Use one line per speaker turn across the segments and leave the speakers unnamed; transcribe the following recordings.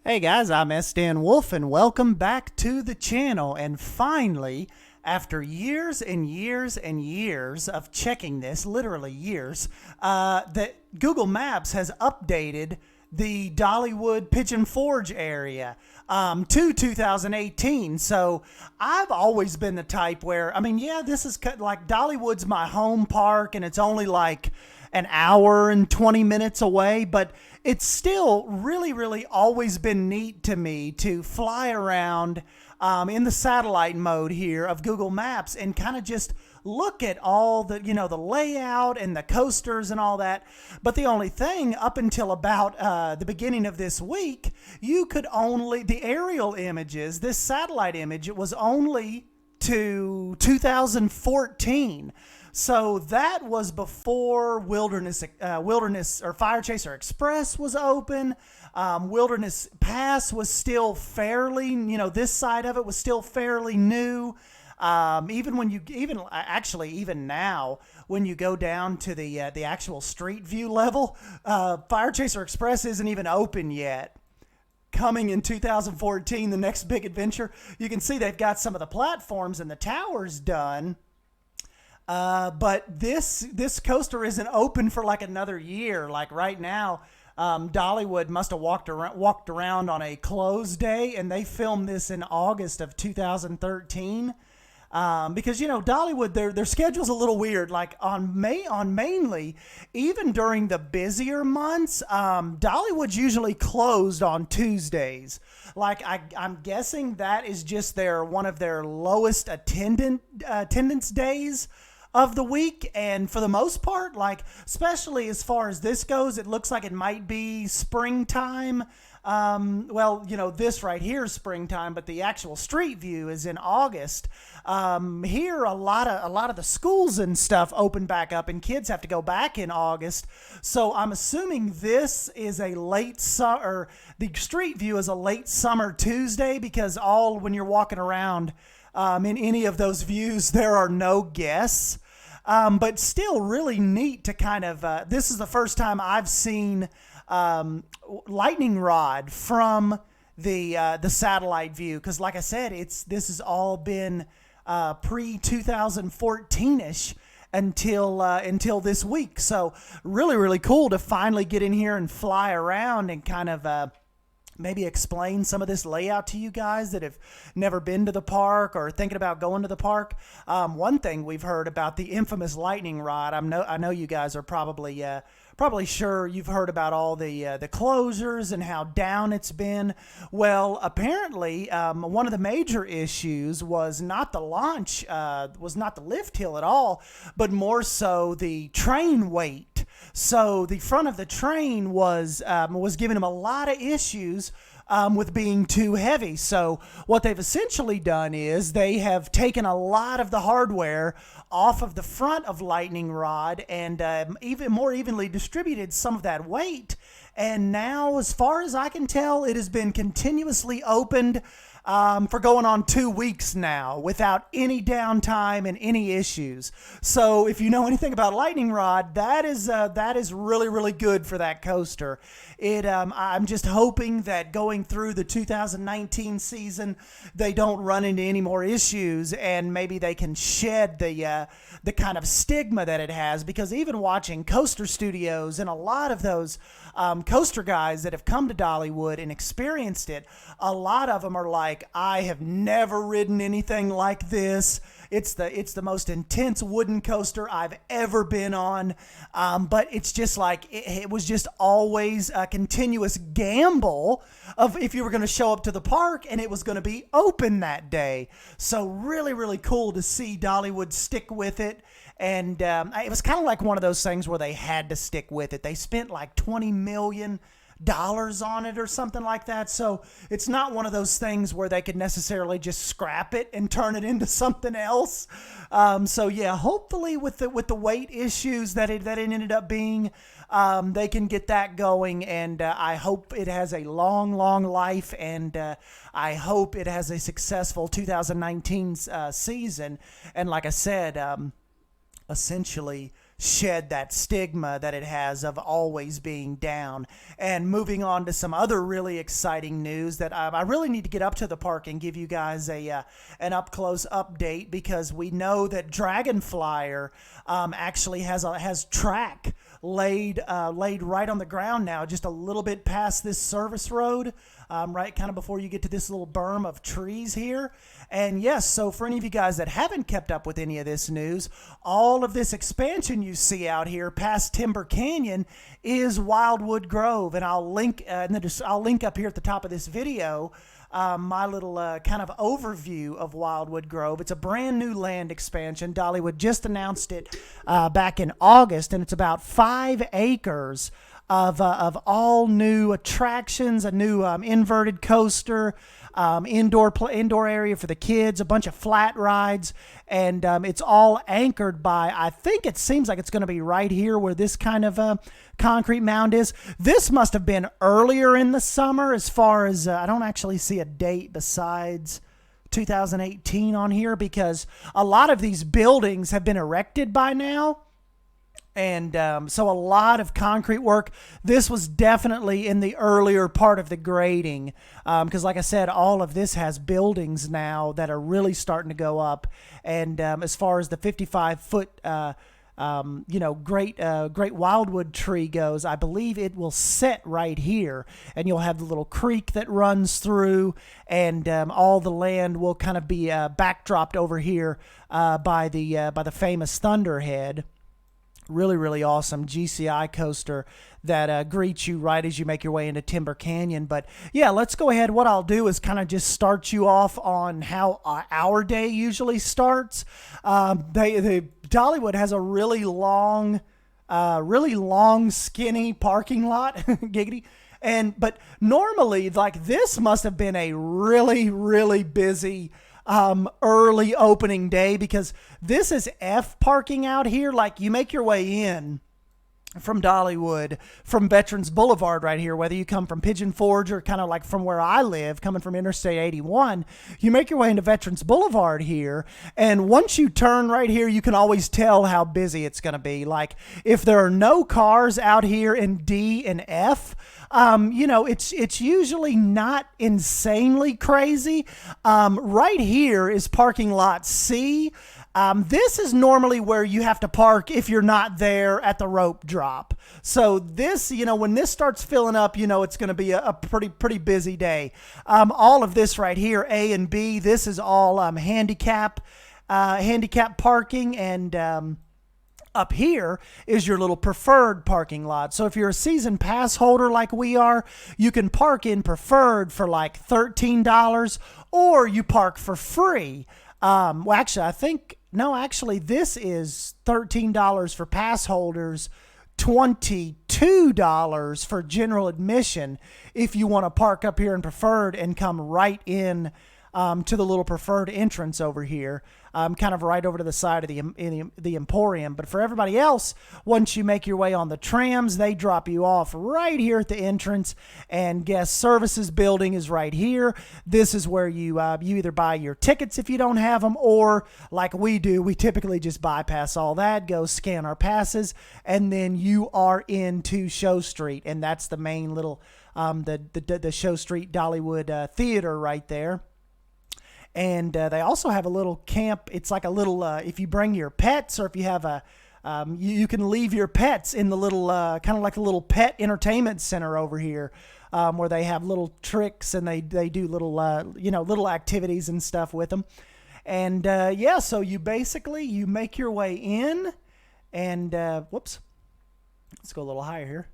Hey guys, I'm Sdanwolf and welcome back to the channel. And finally, after years and years and years of checking this, literally years, that Google Maps has updated the Dollywood Pigeon Forge area to 2018. So I've always been the type where, this is like Dollywood's my home park and it's only like an hour and 20 minutes away, but it's still really always been neat to me to fly around in the satellite mode here of Google Maps and kind of just look at all the, the layout and the coasters and all that. But the only thing up until about the beginning of this week, you could only, the aerial images, this satellite image, it was only to 2014. So that was before Wilderness or Fire Chaser Express was open. Wilderness Pass was still fairly, this side of it was still fairly new. Even now, when you go down to the actual street view level, Fire Chaser Express isn't even open yet. Coming in 2014, the next big adventure, you can see they've got some of the platforms and the towers done. But this coaster isn't open for like another year. Like right now, Dollywood must have walked around on a closed day, and they filmed this in August of 2013. Because Dollywood, their schedule's a little weird. Like mainly, even during the busier months, Dollywood's usually closed on Tuesdays. Like I'm guessing that is just one of their lowest attendance days of the week. And for the most part, like especially as far as this goes, it looks like it might be springtime. This right here is springtime, but the actual street view is in August. Here, a lot of the schools and stuff open back up, and kids have to go back in August. So I'm assuming this is a late summer. The street view is a late summer Tuesday, because when you're walking around in any of those views, there are no guests. But still really neat to kind of. This is the first time I've seen lightning rod from the satellite view, because like I said, this has all been pre 2014ish until this week. So really cool to finally get in here and fly around and kind of maybe explain some of this layout to you guys that have never been to the park or thinking about going to the park. One thing we've heard about the infamous lightning rod, I know you guys are probably sure you've heard about all the closures and how down it's been. Well, apparently, one of the major issues was not the launch, was not the lift hill at all, but more so the train weight. So the front of the train was giving them a lot of issues with being too heavy. So what they've essentially done is they have taken a lot of the hardware off of the front of Lightning Rod and even more evenly distributed some of that weight. And now, as far as I can tell, it has been continuously opened for going on 2 weeks now without any downtime and any issues. So if you know anything about Lightning Rod, that is really good for that coaster. I'm just hoping that going through the 2019 season, they don't run into any more issues, and maybe they can shed the kind of stigma that it has. Because even watching coaster studios and a lot of those coaster guys that have come to Dollywood and experienced it, a lot of them are like, I have never ridden anything like this. It's the most intense wooden coaster I've ever been on. But it's just like, it was just always a continuous gamble of if you were going to show up to the park and it was going to be open that day. So really cool to see Dollywood stick with it. And it was kind of like one of those things where they had to stick with it. They spent like $20 million on it or something like that. So it's not one of those things where they could necessarily just scrap it and turn it into something else. So yeah, hopefully with the weight issues that it ended up being, they can get that going. And I hope it has a long life, and I hope it has a successful 2019 season. And like I said, essentially shed that stigma that it has of always being down. And moving on to some other really exciting news that I really need to get up to the park and give you guys an up-close update, because we know that Dragonflyer actually has track laid right on the ground now, just a little bit past this service road, right kind of before you get to this little berm of trees here. And yes, so for any of you guys that haven't kept up with any of this news, all of this expansion you see out here past Timber Canyon is Wildwood Grove, and I'll link I'll link up here at the top of this video my little kind of overview of Wildwood Grove. It's a brand new land expansion. Dollywood just announced it back in August, and it's about 5 acres of all new attractions, a new inverted coaster, indoor area for the kids, a bunch of flat rides, and it's all anchored by, I think it seems like it's going to be right here where this kind of concrete mound is. This must have been earlier in the summer, as far as I don't actually see a date besides 2018 on here, because a lot of these buildings have been erected by now. And so a lot of concrete work. This was definitely in the earlier part of the grading, because like I said, all of this has buildings now that are really starting to go up. And as far as the 55-foot, great wildwood tree goes, I believe it will set right here, and you'll have the little creek that runs through, and all the land will kind of be backdropped over here by the famous Thunderhead. Really, really awesome GCI coaster that greets you right as you make your way into Timber Canyon. But yeah, let's go ahead. What I'll do is kind of just start you off on how our day usually starts. Dollywood has a really long, skinny parking lot, giggity. But normally, like, this must have been a really, really busy early opening day, because this is F parking out here. Like, you make your way in from Dollywood, from Veterans Boulevard right here, whether you come from Pigeon Forge or kind of like from where I live, coming from Interstate 81, you make your way into Veterans Boulevard here. And once you turn right here, you can always tell how busy it's going to be. Like, if there are no cars out here in D and F, it's usually not insanely crazy. Right here is parking lot C. This is normally where you have to park if you're not there at the rope drop. So this, when this starts filling up, it's going to be a pretty busy day. All of this right here, A and B, this is all handicap parking, and up here is your little preferred parking lot. So if you're a season pass holder like we are, you can park in preferred for like $13, or you park for free. Actually, this is $13 for pass holders, $22 for general admission if you want to park up here in preferred and come right in to the little preferred entrance over here, kind of right over to the side of the Emporium. But for everybody else, once you make your way on the trams, they drop you off right here at the entrance, and guest services building is right here. This is where you either buy your tickets if you don't have them, or like we do, we typically just bypass all that, go scan our passes, and then you are into Show Street, and that's the main little the Show Street Dollywood theater right there. And they also have a little camp. It's like a little, if you bring your pets, or if you have you can leave your pets in the little, kind of like a little pet entertainment center over here, where they have little tricks, and they do little, little activities and stuff with them. And so you make your way in, and whoops, let's go a little higher here.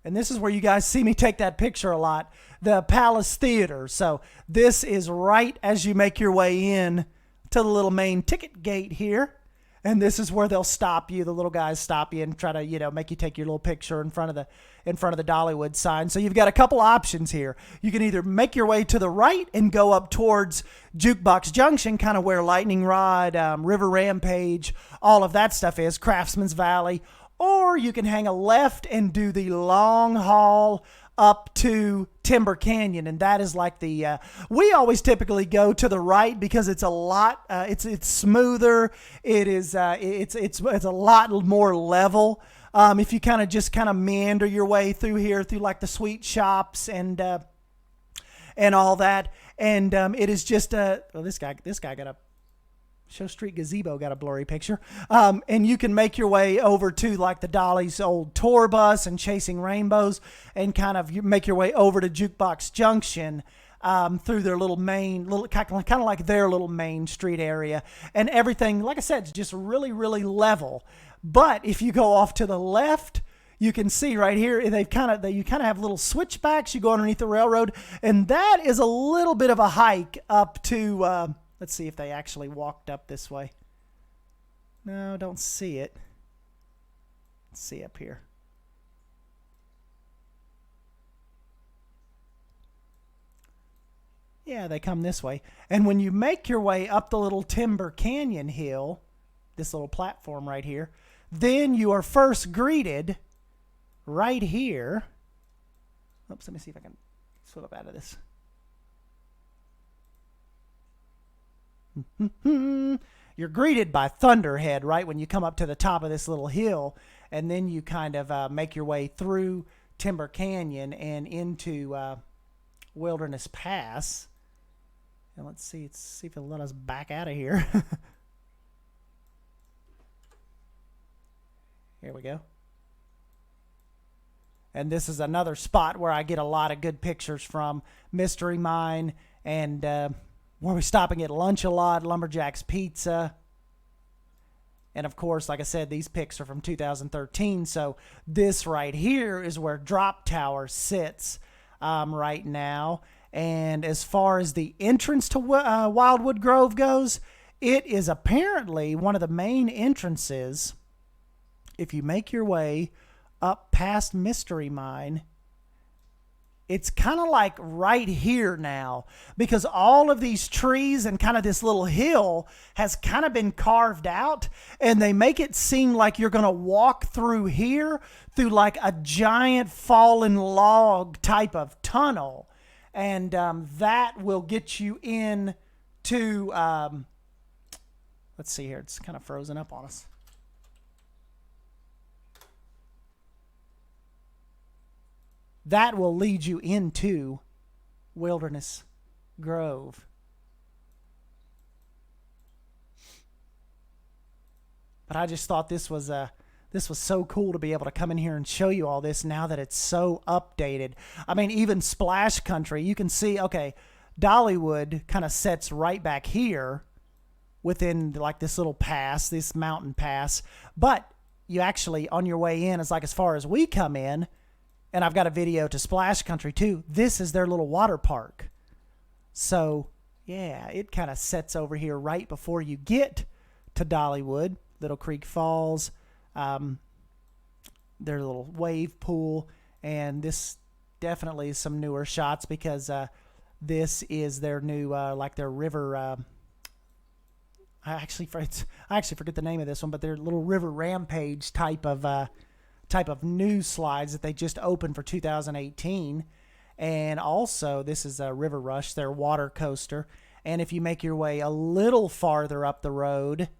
And this is where you guys see me take that picture a lot, the Palace Theater. So this is right as you make your way in to the little main ticket gate here. And this is where they'll stop you. The little guys stop you and try to, make you take your little picture in front of the Dollywood sign. So you've got a couple options here. You can either make your way to the right and go up towards Jukebox Junction, kind of where Lightning Rod, River Rampage, all of that stuff is, Craftsman's Valley. Or you can hang a left and do the long haul up to Timber Canyon, and that is like the we always typically go to the right because it's a lot it's smoother. It is it's a lot more level. If you kind of meander your way through here through like the sweet shops and all that, and it is just this guy got a Show Street Gazebo got a blurry picture. And you can make your way over to like the Dolly's old tour bus and Chasing Rainbows, and kind of you make your way over to Jukebox Junction through their little kind of like their little main street area. And everything, like I said, is just really, really level. But if you go off to the left, you can see right here, you kind of have little switchbacks. You go underneath the railroad, and that is a little bit of a hike up to... let's see if they actually walked up this way. No, don't see it. Let's see up here. Yeah, they come this way. And when you make your way up the little Timber Canyon hill, this little platform right here, then you are first greeted right here. Oops, let me see if I can swim up out of this. You're greeted by Thunderhead right when you come up to the top of this little hill, and then you kind of make your way through Timber Canyon and into Wilderness Pass. And let's see if it'll let us back out of here. Here we go. And this is another spot where I get a lot of good pictures from. Mystery Mine, and where we're stopping at lunch a lot, Lumberjack's Pizza. And of course, like I said, these pics are from 2013. So this right here is where Drop Tower sits right now. And as far as the entrance to Wildwood Grove goes, it is apparently one of the main entrances. If you make your way up past Mystery Mine, it's kind of like right here now, because all of these trees and kind of this little hill has kind of been carved out, and they make it seem like you're going to walk through here through like a giant fallen log type of tunnel. And that will get you in to, let's see here, it's kind of frozen up on us. That will lead you into Wilderness Grove. But I just thought this was so cool to be able to come in here and show you all this now that it's so updated. I mean, even Splash Country, you can see, okay, Dollywood kind of sets right back here within like this little pass, this mountain pass. But you actually, on your way in, is like as far as we come in, and I've got a video to Splash Country too. This is their little water park. So, yeah, it kind of sets over here right before you get to Dollywood. Little Creek Falls, their little wave pool, and this definitely is some newer shots because this is their new, like their river. I actually forget the name of this one, but their little river rampage type of news slides that they just opened for 2018. And also this is a River Rush, their water coaster. And if you make your way a little farther up the road,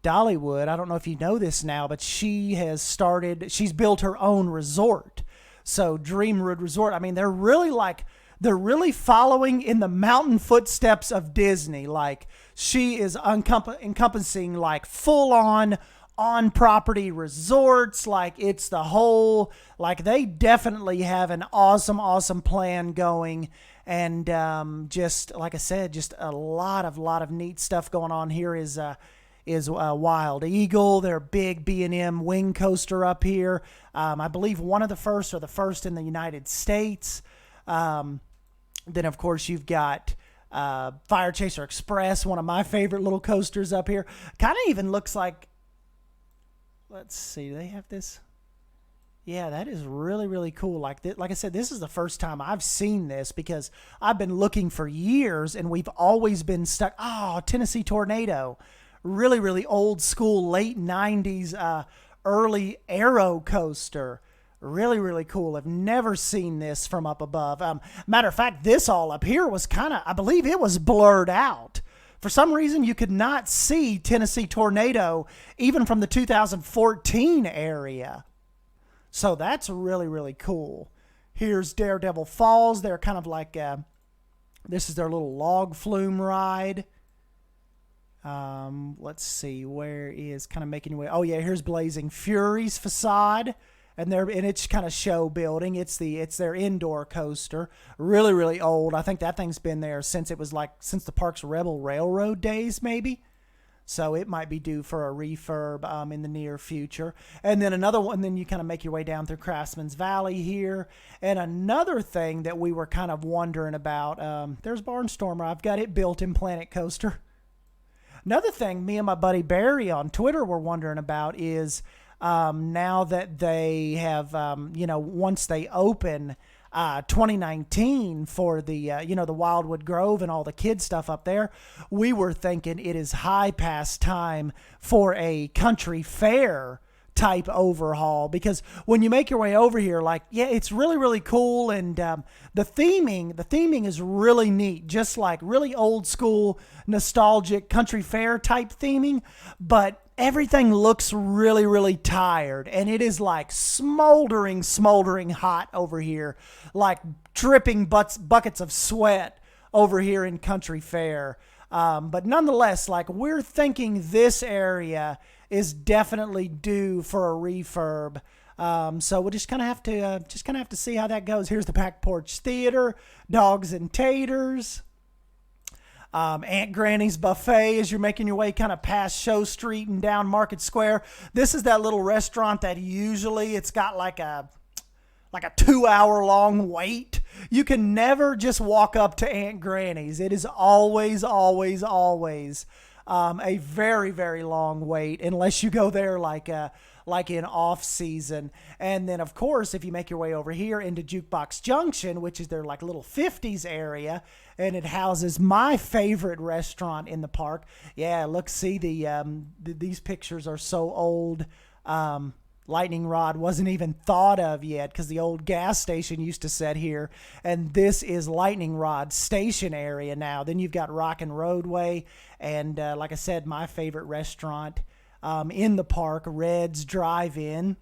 Dollywood, I don't know if you know this now, but she's built her own resort. So Dreamwood Resort, I mean, they're really following in the mountain footsteps of Disney. Like, she is encompassing like full on property resorts. Like, it's the whole, like, they definitely have an awesome plan going. And just like I said, just a lot of neat stuff going on here. Is Wild Eagle, their big B&M wing coaster up here. I believe one of the first, or the first in the United States. Then of course you've got Fire Chaser Express, one of my favorite little coasters up here. Kind of even looks like, let's see, do they have this? Yeah, that is really cool. Like I said, this is the first time I've seen this because I've been looking for years and we've always been stuck. Oh, Tennessee Tornado. Really old school, late 90s, early Aero coaster. Really, really cool. I've never seen this from up above. Matter of fact, this all up here was kind of, I believe it was blurred out. For some reason, you could not see Tennessee Tornado even from the 2014 area. So that's really, really cool. Here's Daredevil Falls. They're kind of like, this is their little log flume ride. Let's see, where is kind of making your way. Oh yeah, here's Blazing Fury's Facade, and it's kind of show building. It's their indoor coaster, really really old. I think that thing's been there since since the park's Rebel Railroad days maybe. So it might be due for a refurb in the near future. And then another one, then you kind of make your way down through Craftsman's Valley here. And another thing that we were kind of wondering about, there's Barnstormer. I've got it built in Planet Coaster. Another thing me and my buddy Barry on Twitter were wondering about is now that they have, once they open 2019 for the, the Wildwood Grove and all the kid stuff up there, we were thinking it is high past time for a country fair type overhaul, because when you make your way over here, it's really really cool, and the theming is really neat, just like really old school nostalgic country fair type theming, but everything looks really really tired, and it is like smoldering hot over here, like dripping buckets of sweat over here in country fair. But nonetheless, we're thinking this area is definitely due for a refurb. So we'll just kind of have to see how that goes. Here's the Back Porch Theater, Dogs and Taters. Aunt Granny's Buffet as you're making your way kind of past Show Street and down Market Square. This is that little restaurant that usually it's got like a 2-hour long wait. You can never just walk up to Aunt Granny's. It is always a very, very long wait unless you go there like in off season. And then of course, if you make your way over here into Jukebox Junction, which is their little 50s area, and it houses my favorite restaurant in the park. Yeah, look, see these pictures are so old. Lightning Rod wasn't even thought of yet because the old gas station used to sit here, and this is Lightning Rod station area now. Then you've got Rockin' Roadway, and like I said, my favorite restaurant in the park, Red's Drive-In.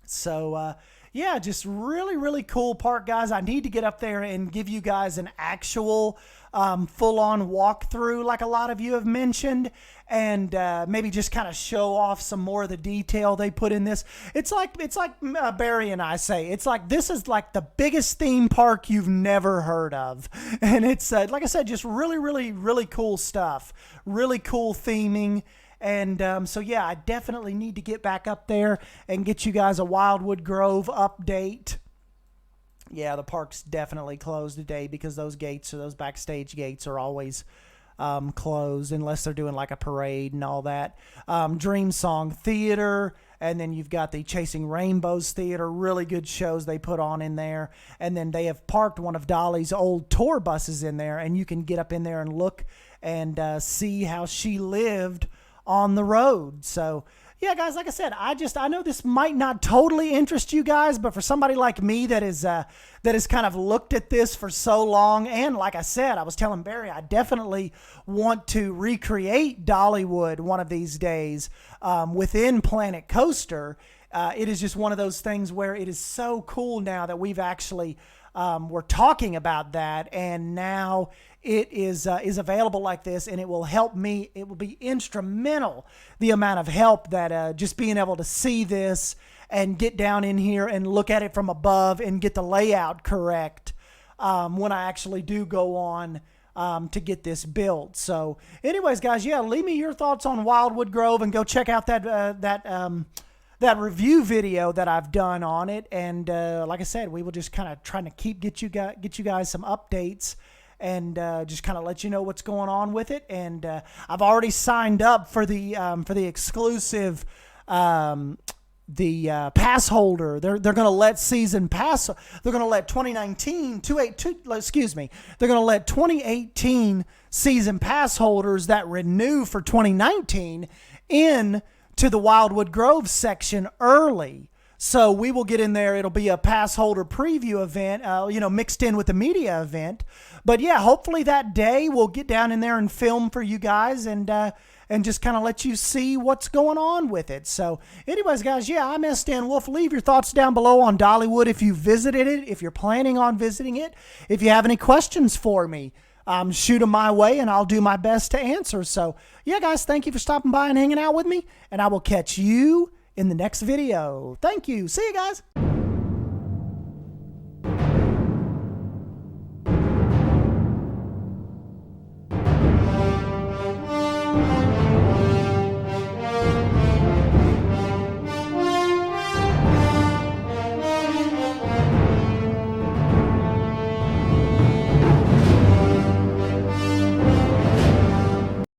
So yeah, just really really cool park, guys. I need to get up there and give you guys an actual full-on walkthrough like a lot of you have mentioned, and maybe just kind of show off some more of the detail they put in this. It's like Barry and I say, it's like this is like the biggest theme park you've never heard of, and it's like I said, just really really really cool stuff, really cool theming. And so yeah, I definitely need to get back up there and get you guys a Wildwood Grove update. Yeah, the park's definitely closed today because those backstage gates are always closed unless they're doing like a parade and all that. Dream Song Theater, and then you've got the Chasing Rainbows Theater, really good shows they put on in there. And then they have parked one of Dolly's old tour buses in there, and you can get up in there and look and see how she lived on the road. So yeah, guys, like I said, I know this might not totally interest you guys, but for somebody like me that has kind of looked at this for so long, and like I said, I was telling Barry, I definitely want to recreate Dollywood one of these days within Planet Coaster. It is just one of those things where it is so cool now that we've actually we're talking about that, and now it is available like this, and it will help me. It will be instrumental, the amount of help that just being able to see this and get down in here and look at it from above and get the layout correct when I actually do go on to get this built. So anyways, guys, yeah, leave me your thoughts on Wildwood Grove, and go check out that review video that I've done on it. And like I said, we will just kind of trying to get you guys some updates, and just kind of let you know what's going on with it. And I've already signed up for the exclusive pass holder. They're going to let season pass. They're going to let 2018 season pass holders that renew for 2019 in to the Wildwood Grove section early. So we will get in there. It'll be a pass holder preview event, mixed in with the media event. But yeah, hopefully that day we'll get down in there and film for you guys and just kind of let you see what's going on with it. So anyways, guys, yeah, I'm Sdanwolf. Leave your thoughts down below on Dollywood if you visited it, if you're planning on visiting it. If you have any questions for me, shoot them my way and I'll do my best to answer. So yeah, guys, thank you for stopping by and hanging out with me, and I will catch you in the next video. Thank you. See you guys.